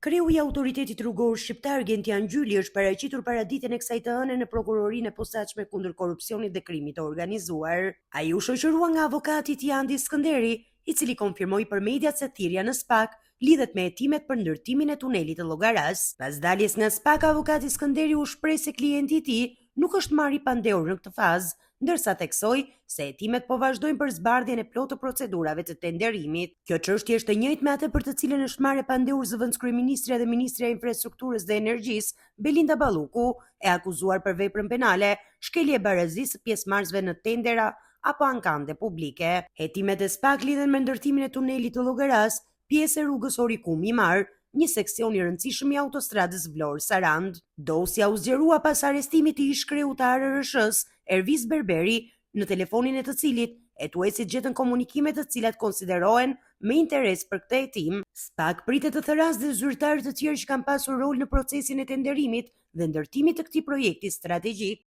Kreu i Autoritetit Rrugor Shqiptar Gentian Gjyli është paraqitur paraditën e kësaj të hënë në prokurorinë e posaçme kundër korrupsionit dhe krimit të organizuar. Ai u shoqërua nga avokati Andi Skënderi, i cili konfirmoi për mediat se thirrja në SPAK lidhet me hetimet për ndërtimin e tunelit të Llogaras. Pas daljes nga SPAK, avokati Skënderi u shpreh se klienti i tij nuk është marrë i pandehur në këtë fazë, ndërsa theksoi se hetimet po vazhdojnë për zbardhjen e plotë të procedurave të tenderimit. Kjo çështje është e njëjtë me atë për të cilën është marrë e pandehur zëvendëskryeministria dhe ministrja e infrastrukturës dhe energjisë, Belinda Balluku, e akuzuar për veprën penale, shkelje barazisë së pjesëmarrësve në tendera apo ankande publike. Hetimet e SPAK lidhen me ndërtimin e tunelit të Llogaras, pjesë e rrugës Orikum-Imar, një seksion i rëndësishëm i autostradës Vlorë-Sarand. Dosja u zgjerua pas arrestimit të ish-kreut të ARRSH-s, Ervis Berberi, në telefonin e të cilit hetuesit gjetën komunikime të cilat konsiderohen me interes për këtë hetim. SPAK pritet të thërasë dhe zyrtarë të tjerë që kanë pasur rol në procesin e tenderimit dhe ndërtimit të këtij projekti strategjik.